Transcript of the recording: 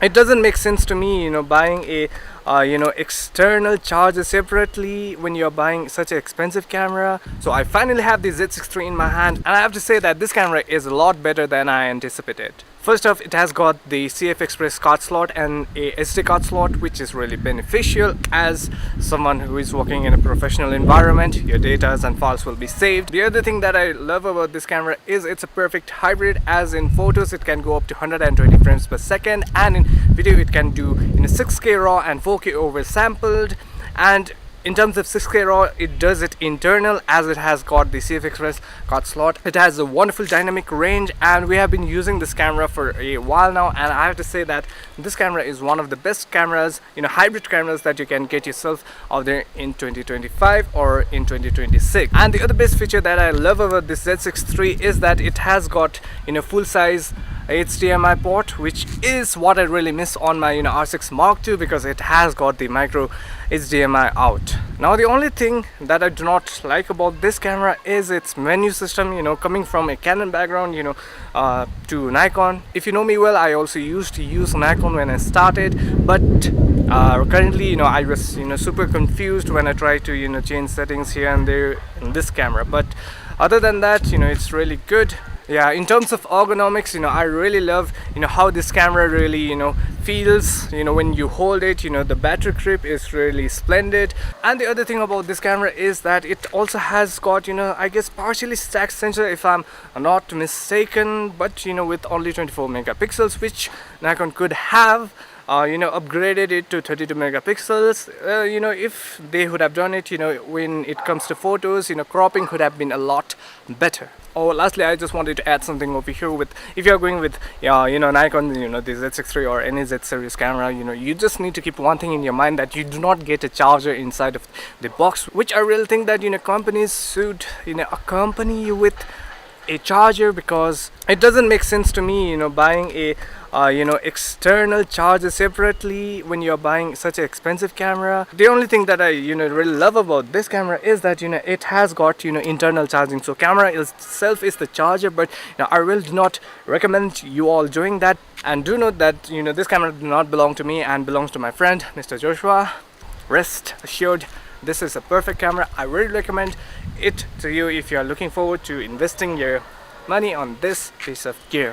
it doesn't make sense to me, buying a external charger separately when you're buying such an expensive camera. So I finally have the Z6 III in my hand, and I have to say that this camera is a lot better than I anticipated. First off, it has got the CF Express card slot and a SD card slot, which is really beneficial as someone who is working in a professional environment. Your data and files will be saved. The other thing that I love about this camera is it's a perfect hybrid, as in photos it can go up to 120 frames per second, and in video it can do 6K RAW and 4K oversampled. And in terms of 6K RAW, it does it internal, as it has got the CF Express card slot. It has a wonderful dynamic range, and we have been using this camera for a while now, and I have to say that this camera is one of the best cameras, hybrid cameras that you can get yourself out there in 2025 or in 2026. And the other best feature that I love about this Z6 III is that it has got full size HDMI port, which is what I really miss on my R6 Mark II, because it has got the micro HDMI out. Now the only thing that I do not like about this camera is its menu system. Coming from a Canon background, to Nikon. If you know me well, I also used to use Nikon when I started, but currently I was super confused when I tried to change settings here and there in this camera. But other than that, it's really good. Yeah, in terms of ergonomics, I really love how this camera really feels when you hold it. The battery grip is really splendid. And the other thing about this camera is that it also has got I guess partially stacked sensor, if I'm not mistaken, but with only 24 megapixels, which Nikon could have upgraded it to 32 megapixels. If they would have done it, when it comes to photos, cropping could have been a lot better. Oh, lastly, I just wanted to add something over here. With if you're going with Nikon, the Z6 III or any Z series camera, you just need to keep one thing in your mind, that you do not get a charger inside of the box, which I really think that companies should accompany you with a charger, because it doesn't make sense to me buying a external charger separately when you're buying such an expensive camera. The only thing that I really love about this camera is that it has got internal charging. So camera itself is the charger, but I really do not recommend you all doing that. And do note that this camera does not belong to me and belongs to my friend Mr. Joshua. Rest assured, this is a perfect camera. I really recommend it to you if you are looking forward to investing your money on this piece of gear.